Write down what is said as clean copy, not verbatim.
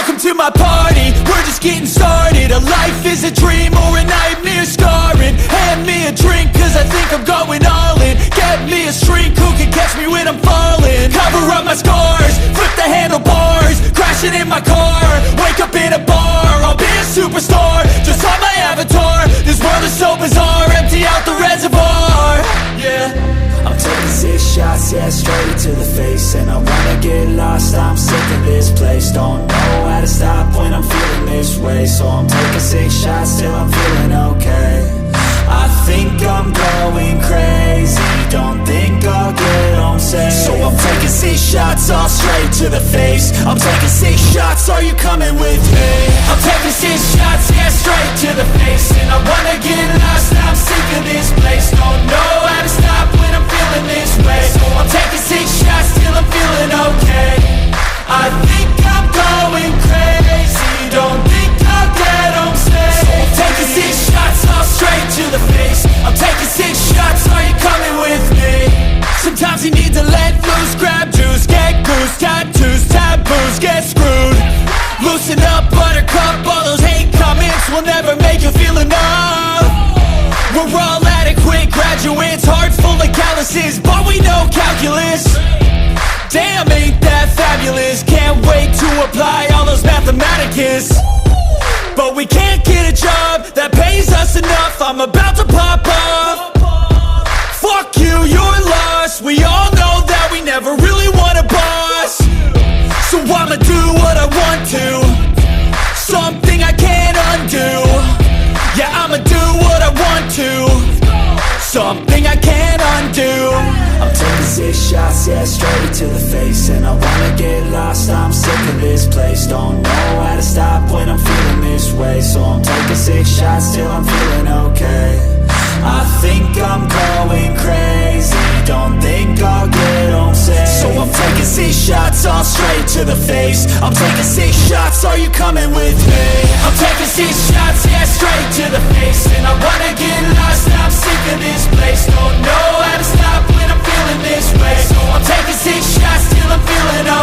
Welcome to my party, we're just getting started. A life is a dream or a nightmare scarring. Hand me a drink cause I think I'm going all in. Get me a shrink who can catch me when I'm falling. Cover up my scars, flip the handlebars, crashing in my car, wake up in a bar. I'll be a superstar, just on my avatar. This world is so bizarre, empty out the reservoir. Yeah, I'm taking 6 shots, yeah, straight to the face. And I wanna get lost, I'm sick of this place. Don't know how to stop when I'm feeling this way. So I'm taking 6 shots till I'm feeling okay. I think I'm going crazy, don't think I'll get home safe. So I'm taking 6 shots, all straight to the face. I'm taking 6 shots, are you coming with me? I'm taking 6 shots, yeah, straight to the face. And I wanna get lost, I'm sick of this place. Don't know how to stop when I'm feeling this way. So I'm taking 6 shots till I'm feeling okay. I think I'm going crazy, don't think I'll get home safe. So I'm taking 6 shots, all straight to the face. I'm taking 6 shots, are you coming with me? Sometimes you need to let loose, grab juice, get goose, tattoos, taboos, get screwed. Loosen up, buttercup, all those hate comments will never make you feel enough. We're all adequate graduates, heart full of calluses, but we know calculus. Damn, ain't that fabulous? Can't wait to apply all those mathematicus. But we can't get a job that pays us enough. I'm about to pop off. Fuck you, you're lost. We all know that we never really want a boss. So I'ma do what I want to, something I can't undo. Yeah, I'ma do what I want to, something I can't undo. I'm taking 6 shots, yeah, straight to the face. And I wanna get lost, I'm sick of this place. Don't know how to stop when I'm feeling this way. So I'm taking 6 shots till I'm feeling okay. I think I'm going crazy, don't think I'll get home safe. So I'm taking 6 shots, all straight to the face. I'm taking 6 shots, are you coming with me? I'm taking 6 shots, yeah, straight to the face. And I wanna get lost, I'm sick of this place. Don't know how to stop when I'm feeling this way. So I'm taking 6 shots till I'm feeling okay.